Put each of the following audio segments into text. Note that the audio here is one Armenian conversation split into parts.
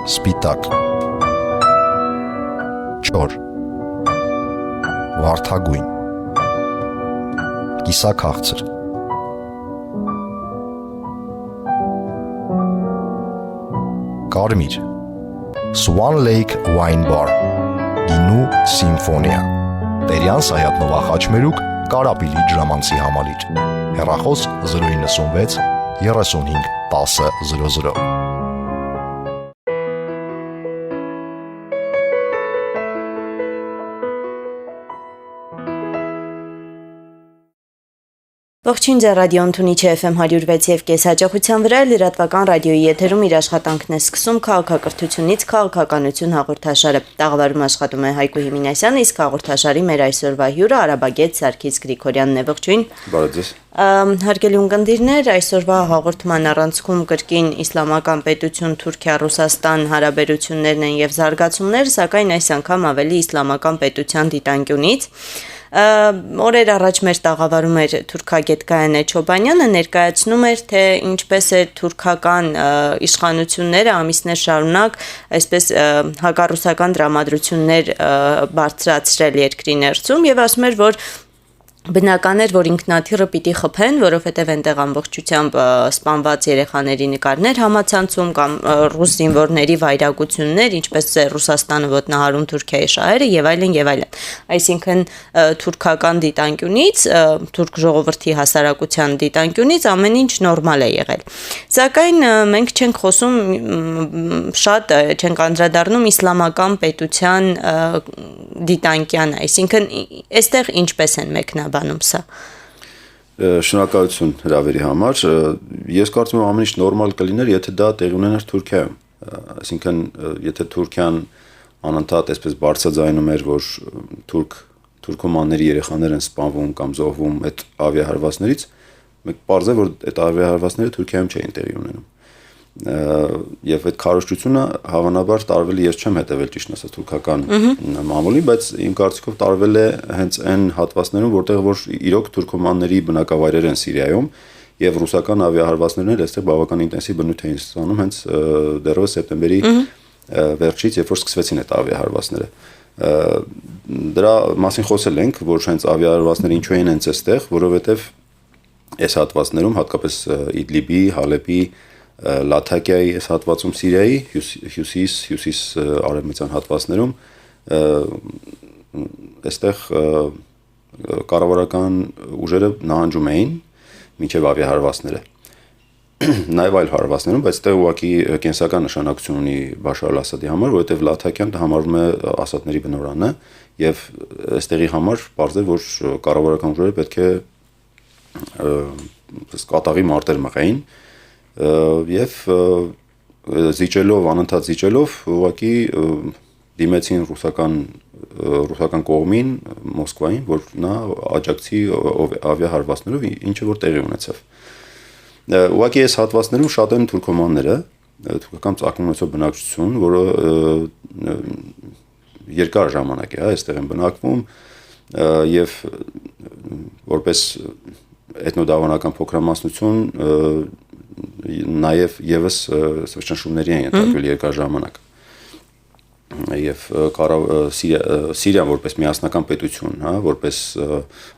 Սպիտակ, չոր, վարդագույն, կիսաքաղցր, կարմիր, Swan Lake Wine Bar, գինու սիմֆոնիա, Տերյան Սայաթ-Նովա խաչմերուկ, Կարապիլի ջրամանցի համալիր, հեռախոս 096 35 10 00։ Ողջույն ձեր ռադիոն Թունիչի FM 106 եւ կես հաճախության վրա լրատվական ռադիոյի եթերում իր աշխատանքն է սկսում քաղաքակրթությունից քաղաքականություն հաղորդաշարը։ Տաղավարում աշխատում է Հայկու Հիմինասյանը, իսկ հաղորդաշարի մեր այսօրվա հյուրը Արաբագետ Սարգիս Գրիգորյանն է։ Ողջույն։ Բարև ձեզ։ Հարգելի ունկնդիրներ, այսօրվա հաղորդման առանցքում կրկին իսլամական պետություն Թուրքիա-Ռուսաստան հարաբերություններն են եւ զարգացումներ, սակայն այս անգամ ավելի իսլամական պետության դիտանկյունից։ Օրեր առաջ մեր տաղավարում էր թուրքագետ Գայանե Չոբանյանը, ներկայացնում էր, թե ինչպես է թուրքական իշխանությունները ամիսներ շարունակ այսպես հակառուսական դրամատրություններ բարձրացրել երկրի ներսում եւ ասում էր, որ բնական էր, որ ինքնաթիռը պիտի խփեն, որովհետև այնտեղ ամբողջությամբ սպանված երեխաների նկարներ համացանցում կամ ռուս զինվորների վայրագություններ, ինչպես է Ռուսաստանը ոտնահարում Թուրքիայի շահերը եւ այլն եւ այլն։ Այսինքն թուրքական դիտանկյունից, թուրք ժողովրդի հասարակության դիտանկյունից ամեն ինչ նորմալ է եղել։ Սակայն մենք չենք խոսում շատ, չենք անդրադառնում իսլամական պետության դիտանկյանը, այսինքն այստեղ ինչպես են մեկնաբանում սա։ Շնորհակալություն հրավերի համար։ Ես կարծում եմ ամեն ինչ նորմալ կլիներ, եթե դա տեղի ունենար Թուրքիայում։ Այսինքն, եթե Թուրքիան անընդհատ այսպես բարձրաձայնում էր, որ թուրքոմանների երեխաներ են սպանվում կամ զոհվում այդ ավիահարվածներից, մեկ պարզ է, որ այդ ավիահարվածները Թուրքիայում չէին տեղի ունենում։ Եվ այդ քարոզչությունը հավանաբար տարվել է, ես չեմ հետևել ճիշտ ասած թուրքական մամուլին, բայց իմ կարծիքով տարվել է հենց այն հատվածներում, որտեղ որ իրոք թուրքոմանների բնակավայրեր են Սիրիայում եւ ռուսական ավիահարվածներն էլ այստեղ բավական ինտենսիվ բնույթ էին ստանում հենց դեռևս սեպտեմբերի վերջից, երբ որ սկսվեցին այդ ավիահարվածները։ Դրա մասին խոսել ենք, որ հենց ավիահարվածները ինչու են հենց այստեղ, որովհետեւ այս հատվածներում հատկապես Իդլիբի, Հալեպի, Լաթակիայի այս հատվածում Սիրիայի հյուսիս արևմտյան հատվածներում այստեղ կառավարական ուժերը նահանջում էին մինչև ավիահարվածները, նաև այլ հարվածներում, բայց այստեղ ուղղակի կենսական նշանակություն ունի Բաշար al-Ասադի համար, որովհետև Լաթակիան համարվում է Ասադների բնօրրանը եւ այստեղի համար պարզ է, որ կառավարական ուժերը պետք է կատաղի մարտեր մղեին եւ անընդհատ զիջելով ուղղակի դիմեցին ռուսական կողմին Մոսկվային, որ նա աջակցի ավիահարվածներով, ինչը որ տեղի ունեցավ։ Ուղղակի այս հատվածներում շատ են թուրքոմանները, թուրքական ծագում ունեցող բնակչություն, որը երկար ժամանակ է, այստեղ են բնակվում եւ որպես էթնոդավանական փոքրամասնություն նաև եւս ճնշումների են ենթարկվել երկար ժամանակ եւ Սիրիան որպես միասնական պետություն, հա, որպես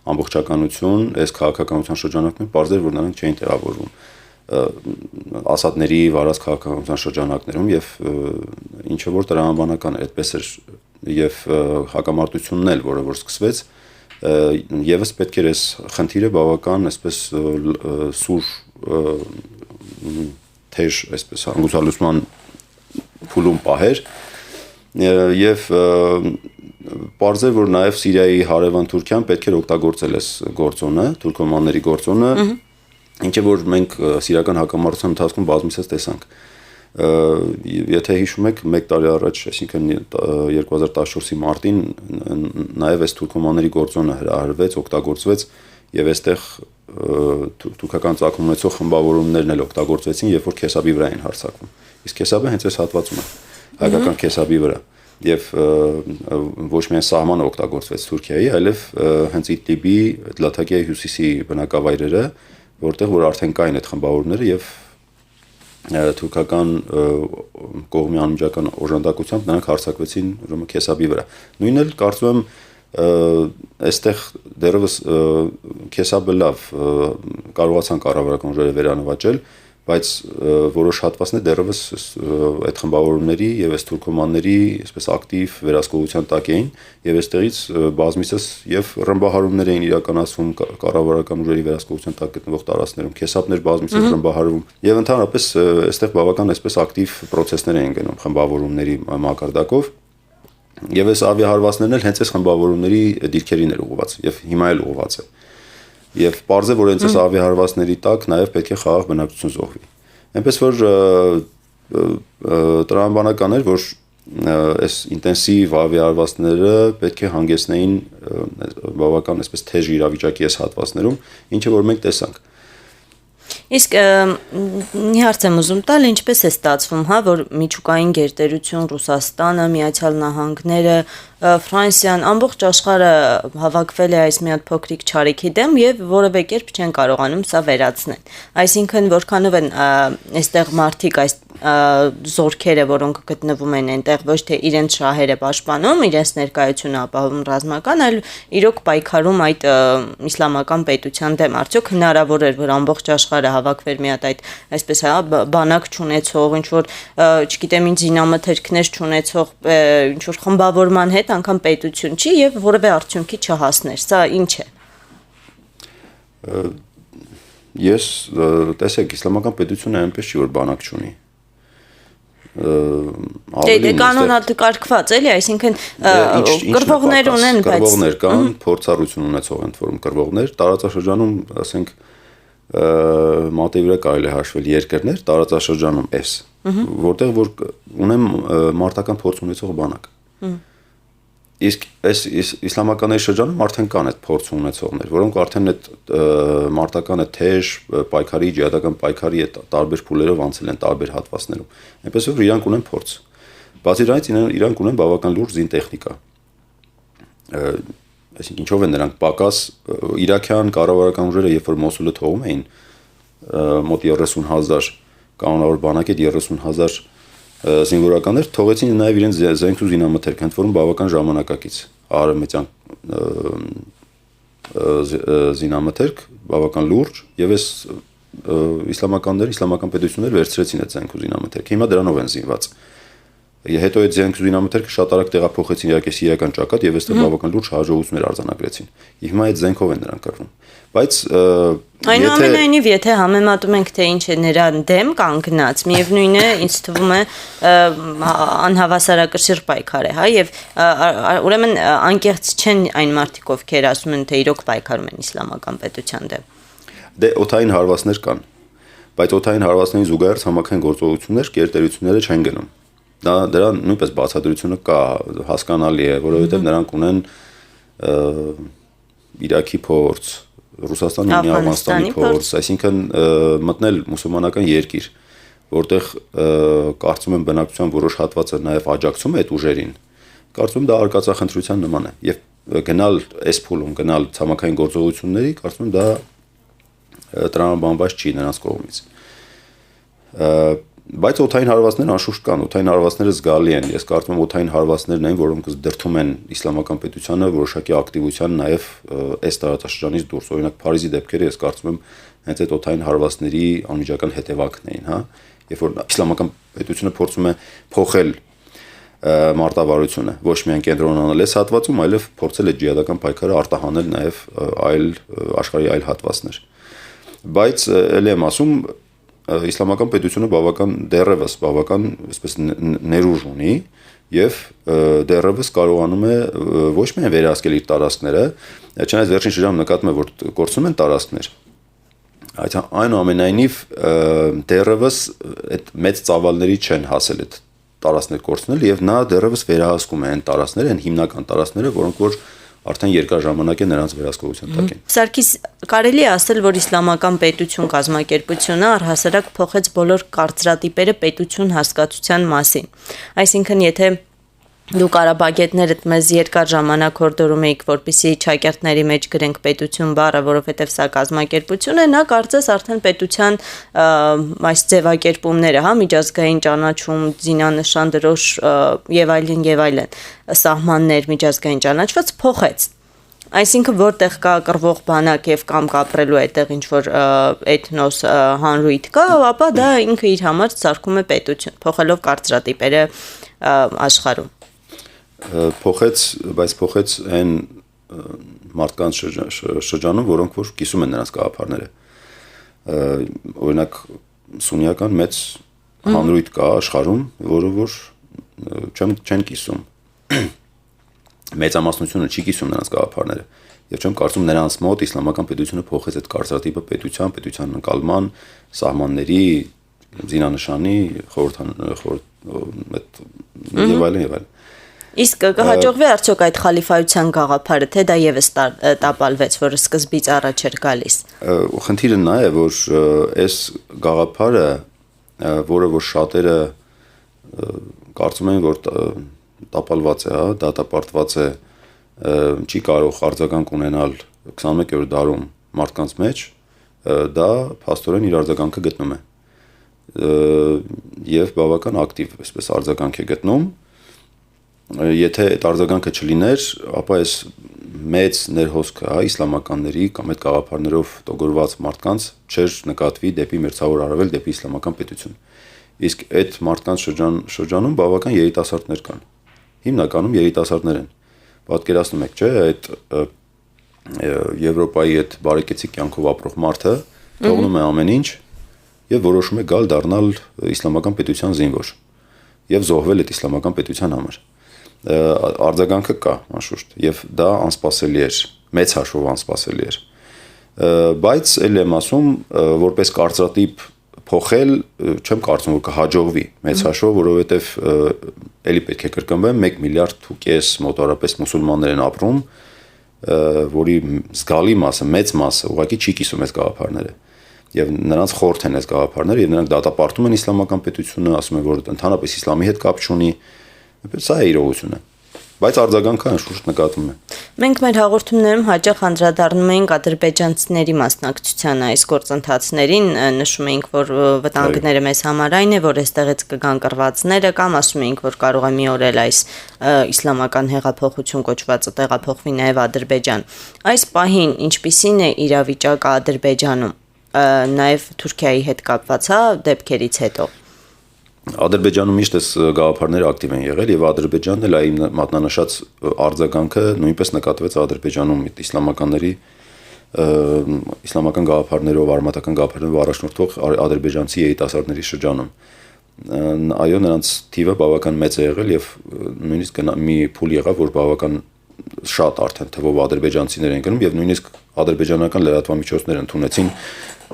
ամբողջականություն, այս քաղաքականության շրջանակներում պարզ էր, որ նրանք չէին տեղավորվում Ասադների վարած քաղաքականության շրջանակներում եւ ինչը որ տրամաբանական էր, այդպես էր եւ հակամարտությունն էլ, որը որ սկսվեց, եւս պետք էր այս խնդիրը բավական այսպես սուր թեժ այսպես հանգուցալուծման փուլում պահեր եւ պարզ է, որ նաեւ Սիրիայի հարևան Թուրքիան պետք էր օգտագործել այս գործոնը, թուրքոմանների գործոնը, ինչը որ մենք սիրիական հակամարտության ընթացքում բազմիցս տեսանք։ Եթե հիշում եք, 1 տարի առաջ, այսինքն 2014-ի մարտին նաեւ այս թուրքոմանների գործոնը հրահրվեց, օգտագործվեց եւ այստեղ թուրքական ծագում ունեցող խմբավորումներն էլ օգտագործվեցին, երբ որ Քեսաբի վրա են հարձակվում։ Իսկ Քեսաբը հենց այս հատվածում է, հայկական Քեսաբի վրա, եւ ոչ միայն սահմանը օգտագործվեց Թուրքիայի, այլև հենց Իդլիբի, Լաթակիայի հյուսիսի բնակավայրերը, որտեղ որ արդեն կային այդ խմբավորումները եւ թուրքական կողմի անմիջական օժանդակությամբ նրանք հարձակվեցին ուրեմն Քեսաբի վրա։ Նույնն էլ կարծում եմ այստեղ դեռևս Քեսաբը լավ կարողացան կառավարական ուժերը վերանվաճել, բայց որոշ հատվածներ դեռևս այդ խմբավորումների եւ այս թուրքոմանների այսպես ակտիվ վերահսկողության տակ էին եւ այստեղից բազմիցս եւ ռմբահարումներ էին իրականացվում կառավարական ուժերի վերահսկողության տակ գտնվող տարածքներում, քեսապներ բազմիցս ռմբահարվում եւ ընդհանրապես այստեղ բավական այսպես ակտիվ process-ներ էին գնում խմբավորումների մակարդակով եւ այս ավիահարվածներն էլ հենց այս խմբավորումների դիրքերին էր ուղղված եւ հիմա էլ ուղղված է Եվ պարզ է, որ հենց այս ավիահարվածների տակ նաև պետք է խաղաղ բնակչություն զոհվի։ Այնպես որ տրամաբանական էր, որ այս ինտենսիվ ավիահարվածները պետք է հանգեցնեին բավական այսպես թեժ իրավիճակի այս հատվածներում, ինչը որ մենք տեսանք։ Իսկ մի հարց եմ ուզում տալ, ինչպես է ստացվում, հա, որ միջուկային գերտերություն Ռուսաստանը, Միացյալ Նահանգները, Ֆրանսիան, ամբողջ աշխարհը հավաքվել է այս մի հատ փոքրիկ չարիքի դեմ եւ որևէ կերպ չեն կարողանում սա վերացնել։ Այսինքն որքանով են այստեղ մարդիկ այս զորքերը, որոնք գտնվում են այնտեղ ոչ թե իրենց շահերը պաշտպանում, իրենց ներկայությունը ապահովում ռազմական, այլ իրոք պայքարում այդ իսլամական պետության դեմ։ Արդյոք հնարավոր էր, որ ամբողջ աշխարհը հավաքվեր մի հատ այդ այսպես հա բանակ չունեցող, ինչ որ չգիտեմ ինչ զինամթերքներ չունեցող, ինչ որ խմբավորման հետ անգամ պետություն չի եւ որևէ արդյունքի չհասներ։ Սա ինչ է։ Ես տեսեք, իսլամական պետությունը այնպես չի որ բանակ չունի։ Դե կանոնակարգված էլի, այսինքն կռվողներ ունեն, բայց կռվողներ կան, փորձառություն ունեցող են թվում կռվողներ, տարածաշրջանում, ասենք, մատի վրա կարելի է հաշվել երկրներ, տարածաշրջանում էս, որտեղ որ ունեն մարտական փորձ ունեցող բանակ։ Իսկ այս իսլամականների շրջանում արդեն կան այդ փորձ ունեցողներ, որոնք արդեն այդ մարտական այդ թեժ պայքարի, ջիհադական պայքարի այդ տարբեր փուլերով անցել են տարբեր հատվածներում։ Այնպես որ իրանք ունեն փորձ։ Բացի դրանից իրանք ունեն բավական լուրջ զինտեխնիկա։ Այսինքն ինչով են նրանք պակաս իրաքյան կառավարական ուժերը, երբ որ Մոսուլը թողում էին, մոտ 30,000 կանոնավոր բանակ այդ 30,000 զինվորականներ թողեցին նաև իրենց զենք ու զինամթերք, ընդ որում բավական ժամանակակից արևմտյան զինամթերք, բավական լուրջ, եւ այս իսլամական պետությունները վերցրեցին այդ զենք ու զինամթերքը։ Հիմա դրանով են զինված։ Հետո այդ զենք ու զինամթերքը շատ արագ տեղափոխեցին իհարկե սիրիական ճակատ եւ այստեղ բավական լուրջ հաջողություններ արձանագրեցին։ Հիմա այդ զենքով են նրանք կռվում։ Բայց այնուամենայնիվ եթե համեմատում ենք թե ինչ է նրան դեմ կանգնած, միևնույն է, ինձ թվում է անհավասարակշիռ պայքար է, հա, եւ ուրեմն անկեղծ չեն այն մարդիկ, ովքեր ասում են թե իրոք պայքարում են իսլամական պետության դեմ։ Դե օթային հարվածներ կան, բայց օթային հարվածներին զուգահեռ համակային գործողություններ, կերտերությունները չեն գնում։ Դրա նույնպես բացատրությունը կա, հասկանալի է, որովհետեւ նրանք ունեն Իրաքի փորձ, Ռուսաստանի ու Աֆղանստանի փորձ, այսինքն մտնել մուսուլմանական երկիր, որտեղ կարծում եմ բնակչության որոշ հատվածը նաև աջակցում է այդ ուժերին, կարծում եմ դա արկածախնդրության նման է եւ գնալ այս փուլում, գնալ ցամաքային գործողությունների, կարծում եմ դա տրամաբանված չի նրանց կողմից։ Բայց օթային հարվածներ անշուշտ կան, օթային հարվածները զգալի են։ Ես կարծում եմ օթային հարվածներն են, որոնք դրդում են իսլամական պետությանը որոշակի ակտիվության նաև այս տարածաշրջանից դուրս։ Օրինակ Փարիզի դեպքերը ես կարծում եմ հենց այդ օթային հարվածների անմիջական հետևանքն էին, հա։ Երբ որ իսլամական պետությունը փորձում է փոխել մարտավարությունը, ոչ միայն կենտրոնանալ այս հատվածում, այլև փորձել է ջիհադական պայքարը արտահանել նաև այլ աշխարհի այլ հատվածներ։ Բայց ելի եմ ասում իսլամական պետությունը դեռևս բավական այսպես ներուժ ունի եւ դեռևս կարողանում է ոչ միայն վերահսկել իր տարածքները, չնայած վերջին շրջանում նկատում է որ կորցնում են տարածքներ, այդ այնուամենայնիվ դեռևս այդ մեծ ծավալների չեն հասել այդ տարածքներ կորցնել եւ նա դեռևս վերահսկում է այն տարածքները, այն հիմնական տարածքները, որոնք որ արդեն երկար ժամանակ է նրանց վերահսկողության տակ են։ Սարգիս, կարելի է ասել, որ իսլամական պետություն կազմակերպությունը առհասարակ փոխեց բոլոր կարծրատիպերը պետություն հասկացության մասին։ Այսինքն, եթե Դու Ղարաբաղետներդ մեզ երկար ժամանակ հորդորում էիք, որպեսզի ճակերտների մեջ գրենք պետություն բառը, որովհետև սա կազմակերպություն է, նա կարծես արդեն պետության այս ձևակերպումները, հա, միջազգային ճանաչում, զինանշան, դրոշ եւ այլն, սահմաններ միջազգային ճանաչված փոխեց։ Այսինքն որտեղ կա կռվող բանակ եւ կամ կապրելու այդտեղ ինչ որ էթնոս հանրույթ կա, ապա դա ինքը իր համար սարքում է պետություն, փոխելով կարծրատիպերը աշխարհում։ Բայց փոխեց այն մարդկանց շրջանում, որոնք որ կիսում են նրանց գաղափարները։ Օրինակ սուննիական մեծ հանրույթ կա աշխարհում, որը որ չեն կիսում։ Մեծամասնությունը չի կիսում նրանց գաղափարները։ Եվ չեմ կարծում նրանց մոտ իսլամական պետությունը փոխեց այդ կարծրատիպը պետության ընկալման, սահմանների, զինանշանի, եւ այլն։ Իսկ կհաջողվի արդյոք այդ խալիֆայության գաղափարը, թե դա եւս տապալվեց, որը սկզբից առաջ էր գալիս։ Խնդիրը նա է, որ այս գաղափարը, որը որ շատերը կարծում են, որ տապալված է, հա, դատապարտված է, չի կարող արձագանք ունենալ 21-րդ դարում մարդկանց մեջ, դա փաստորեն իր արձագանքը գտնում է։ Եվ բավական ակտիվ այսպես արձագանք է գտնում։ Եթե այդ արձագանքը չլիներ, ապա այս մեծ ներհոսքը, հա, իսլամականների կամ այդ գաղափարներով տոգորված մարդկանց չէր նկատվի դեպի մերձավոր Արևել, դեպի իսլամական պետություն։ Իսկ այդ մարդկանց շրջանում բավական երիտասարդներ կան։ Հիմնականում երիտասարդներ են։ Պատկերացնում եք, չէ՞, այդ Եվրոպայի այդ բարեկեցիկ կյանքով ապրող մարդը թողնում է ամեն ինչ եւ որոշում է գալ դառնալ իսլամական պետության զինվոր եւ զոհվել այդ իսլամական պետության համար։ Արձագանքը կա, անշուշտ, եւ դա անսպասելի էր, մեծ հաշվով անսպասելի էր։ Բայց ել եմ ասում, որպես կարծրատիպ փոխել, չեմ կարծում, որ կհաջողվի մեծ հաշվով, որովհետեւ ելի պետք է կրկնվեմ, 1 միլիարդ ու կես մոտավորապես մուսուլմաններ են ապրում, որի զգալի մասը, մեծ մասը ուղղակի չի կիսում այս գաղափարները։ Եվ նրանց խորհուրդ են այս գաղափարները, եւ նրանք դատապարտում են իսլամական պետությունը, ասում են, որ ընդհանրապես իսլամի հետ կապ չունի։ Սա է իրողությունը, բայց արձագանքը անշուշտ նկատվում է։ Մենք մեր հաղորդումներում հաճախ անդրադառնում ենք ադրբեջանցիների մասնակցությանը այս գործընթացներին, նշում ենք, որ վտանգները մեզ համար այն է, որ այստեղից կգան կռվածները, կամ ասում ենք, որ կարող է մի օր էլ այս իսլամական հեղափոխություն կոչվածը տեղափոխվի նաև Ադրբեջան։ Այս պահին ինչպիսին է իրավիճակը Ադրբեջանում, նաև Թուրքիայի հետ կապված, հա, դեպքերից հետո։ Ադրբեջանում միշտ այս գաղափարները ակտիվ են եղել եւ Ադրբեջանն էլ այն մատնանշած արձագանքը նույնպես նկատվեց Ադրբեջանում իսլամականների իսլամական գաղափարներով, արմատական գաղափարներով առաջնորդող ադրբեջանցի երիտասարդների շրջանում։ Այո, նրանց թիվը բավական մեծ է եղել եւ նույնիսկ մի փուլ եղավ, որ բավական շատ արդեն թվով ադրբեջանցիներ են գնում եւ նույնիսկ ադրբեջանական լրատվամիջոցներ ընդունեցին,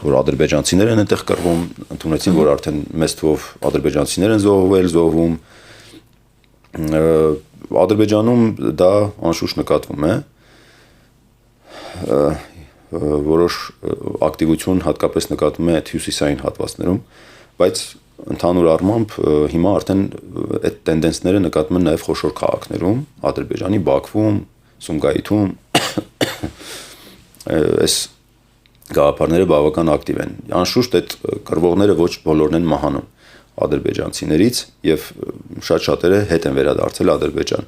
որ ադրբեջանցիներ են այնտեղ կռվում, ընդունեցին, որ արդեն մեծ թվով ադրբեջանցիներ են զոհվում։ Ադրբեջանում դա անշուշտ նկատվում է, որոշ ակտիվություն հատկապես նկատվում է հյուսիսային հատվածներում, բայց ընդհանուր առմամբ հիմա արդեն այդ տենդենսները նկատվում են նաև խոշոր քաղաքներում, Ադրբեջանի Բաքվում, Սումգայիթում, այս գաղափարները բավական ակտիվ են։ Անշուշտ այդ կռվողները ոչ բոլորն են մահանում ադրբեջանցիներից եւ շատ շատերը հետ են վերադարձել Ադրբեջան։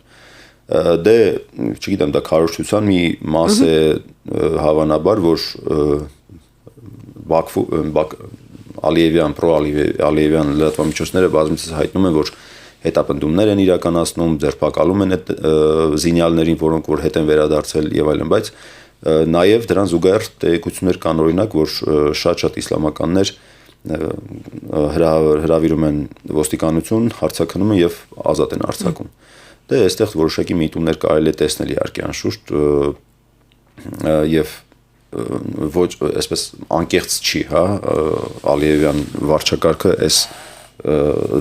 Դե, չգիտեմ, դա քարոզչության մի մաս է հավանաբար, որ Ալիևյան, պրո-ալիևյան լրատվամիջոցները բազմիցս հայտնում են, որ հետապնդումներ են իրականացնում, ձերբակալում են այդ զինյալներին, որոնք որ հետ են վերադարձել եւ այլն, բայց նաեւ դրան զուգահեռ տեղեկություններ կան, օրինակ, որ շատ իսլամականներ հրավիրում են ոստիկանություն, հարցաքննում են եւ ազատ են արձակում։ Դե այստեղ որոշակի միտումներ կարելի է տեսնել իհարկե անշուշտ եւ ոչ այսպես անկեղծ չի, հա, Ալիևյան վարչակարգը այս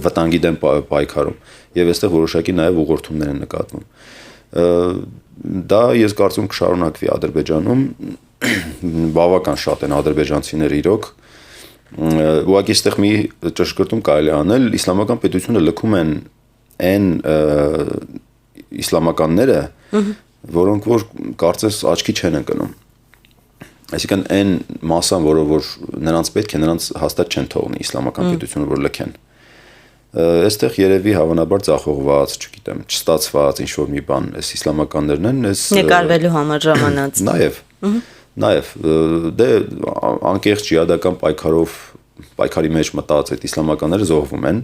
վտանգի դեմ պայքարում եւ այստեղ որոշակի նաեւ ուղղորդումներ են նկատվում։ Դա ես կարծում կշարունակվի Ադրբեջանում, բավական շատ են ադրբեջանցիները իրոք, ուղղակի այստեղ մի ճշգրտում կարելի անել, իսլամական պետությունը լքում են այն իսլամականները, որոնք որ կարծես աչքի չեն ընկնում։ Այսինքն այն մասան, որը որ նրանց պետք է, նրանց հաստատ չեն թողնի իսլամական պետությունը որ լքեն։ Այստեղ երևի հավանաբար ձախողված, չգիտեմ, չստացված ինչ որ մի բան, այս իսլամականներն են, այս նկարվելու համար ժամանած։ Նաև դե անկեղծ ջիհադական պայքարի մեջ մտած այդ իսլամականները զոհվում են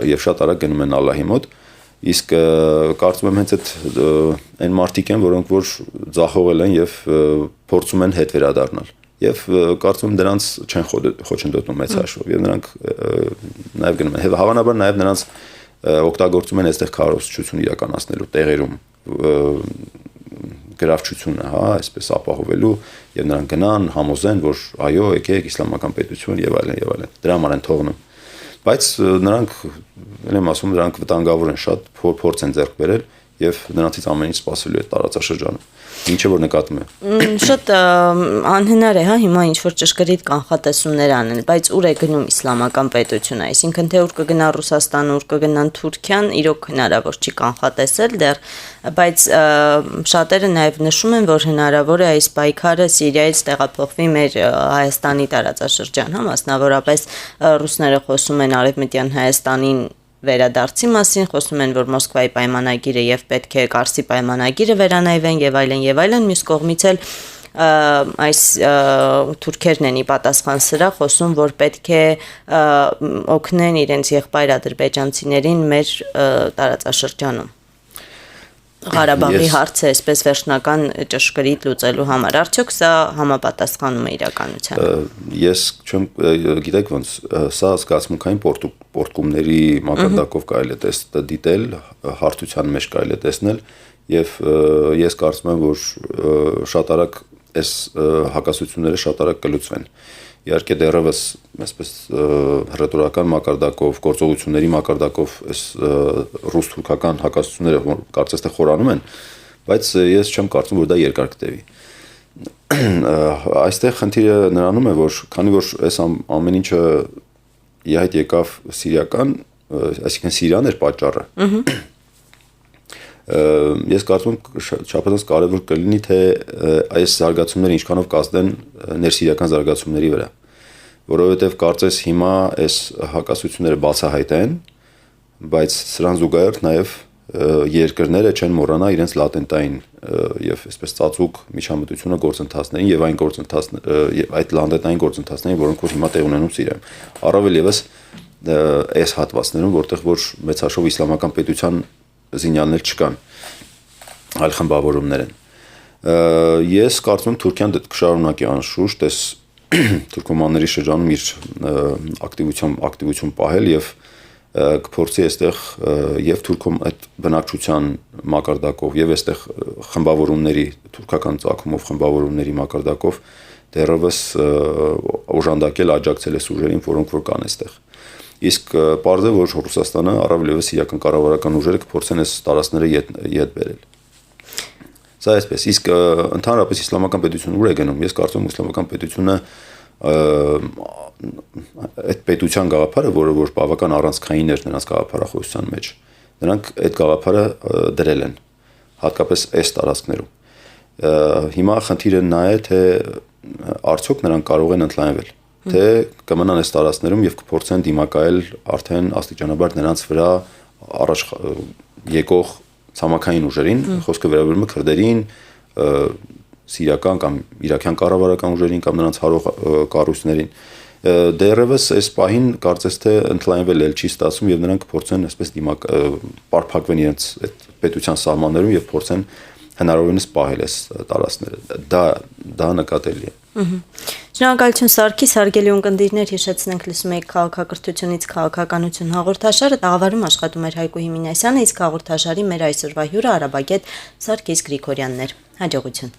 եւ շատ արագ գնում են Ալլահի մոտ, իսկ կարծում եմ հենց այդ այն մարդիկ են, որոնք որ ձախողել են եւ փորձում են հետ վերադառնալ։ Եվ կարծում եմ դրանց չեն խոչընդոտում մեծ հաշվով եւ նրանք նաեւ գնում են հավանաբար նաեւ նրանց օգտագործում են այստեղ քարոզչություն իրականացնելու տեղերում գրավչությունը, հա, այսպես ապահովելու եւ նրանք գնան համոզեն, որ այո, եկեք իսլամական պետություն եւ այլն եւ այլն։ Դրա համար են թողնում։ Բայց նրանք, ել եմ ասում, նրանք վտանգավոր են շատ, փորձ են ձեռք բերել եւ նրանցից ամեն ինչ սպասելու է տարածաշրջանում։ Ինչը որ նկատում եմ։ Շատ անհնար է, հա, հիմա ինչ որ ճշգրիտ կանխատեսումներ անել, բայց ուր է գնում իսլամական պետությունը, այսինքն թե ուր կգնա Ռուսաստանը, ուր կգնան Թուրքիան, իրոք հնարավոր չի կանխատեսել դեռ, բայց շատերը նաև նշում են, որ հնարավոր է այս պայքարը Սիրիայից տեղափոխվի մեր Հայաստանի տարածաշրջան, հա, մասնավորապես ռուսները խոսում են Արևմտյան Հայաստանին վերադարձի մասին, խոսում են, որ Մոսկվայի պայմանագիրը եւ պետք է Կարսի պայմանագիրը վերանայվեն եւ այլն, մյուս կողմից էլ այս թուրքերն են ի պատասխան սրա խոսում, որ պետք է օգնեն իրենց եղբայր ադրբեջանցիներին մեր տարածաշրջանում։ Ղարաբաղի հարցը այսպես վերջնական ճշգրիտ լուծելու համար, արդյոք սա համապատասխանում է իրականությանը։ Ես չեմ գիտեք ոնց սա զգացմունքային պորտկումների մակարդակով կարելի է դիտել, հարթության մեջ կարելի է տեսնել եւ ես կարծում եմ, որ շատ արագ այս հակասությունները շատ արագ կլուծվեն։ Իհարկե դեռևս այսպես հռետորական մակարդակով, գործողությունների մակարդակով այս ռուս-թուրքական հակասությունները կարծես թե խորանում են, բայց ես չեմ կարծում, որ դա երկար կտևի։ Այստեղ խնդիրը նրանում է, որ քանի որ այս ամեն ինչը իհայտ եկավ սիրիական, այսինքն Սիրիան էր պատճառը։ Ես կարծում եմ չափազանց կարևոր կլինի թե այս զարգացումները ինչքանով կազդեն ներսիրիական զարգացումների վրա, որովհետև կարծես հիմա այս հակասությունները բացահայտ են, բայց սրան զուգահեռ նաև երկրները չեն մոռանա իրենց լատենտային եւ այսպես ծածուկ միջամտությունը գործընթացներին եւ այդ լատենտային գործընթացներին, որոնք որ հիմա տեղ ունենում Սիրիայում։ Առավել եւս այս հատվածներում, որտեղ որ մեծ հաշվով իսլամական պետության զինյալներ չկան, այլ խմբավորումներ են։ Ես կարծում եմ Թուրքիան դա կշարունակի անշուշտ այս թուրքոմանների շրջանում իր ակտիվություն պահել եւ կփորձի այստեղ եւ Թուրքում այդ բնակչության մակարդակով եւ այստեղ խմբավորումների թուրքական ցակումով խմբավորումների մակարդակով դեռևս օժանդակել աջակցել այս ուժերին, որոնք որ կան այստեղ։ Իսկ պարզ է, որ Ռուսաստանը առավել եւս իրական կառավարական ուժերը կփորձեն այս տարածքները ետ բերել։ Սա այսպես, իսկ ընդհանրապես իսլամական պետությունը ուր է գնում։ Ես կարծում եմ իսլամական պետությունը այդ պետության գաղափարը, որը որ բավական առանցքային էր նրանց գաղափարախոսության մեջ, նրանք այդ գաղափարը դրել են, հատկապես այս տարածքներում։ Հիմա խնդիրը նա է, թե արդյոք նրանք կարող են ընդլայնվել, թե կմնան այս տարածքներում եւ կփորձեն դիմակայել արդեն աստիճանաբար նրանց վրա առաջ եկող ցամաքային ուժերին, խոսքը վերաբերում է քրդերին, սիրիական կամ իրաքյան կառավարական ուժերին կամ նրանց հարող կառույցներին։ Դեռևս այս պահին կարծես թե ընդլայնվել էլ չի ստացվում եւ նրանք փորձեն այսպես պարփակվեն իրենց այդ պետության սահմաններում եւ փորձեն հնարավորինս պահել այս տարածքները։ Դա նկատելի է։ Շնորհակալություն Սարգիս, հարգելի ունկնդիրներ, հիշեցնենք լսում եք քաղաքակրթությունից քաղաքականություն հաղորդաշարը, տաղավարում աշխատում էր Հայկո Հիմինասյանը, իսկ հաղորդաշարի մեր այսօրվա հյուրը արաբագետ Սարգիս Գրիգորյանն էր։ Հաջողություն։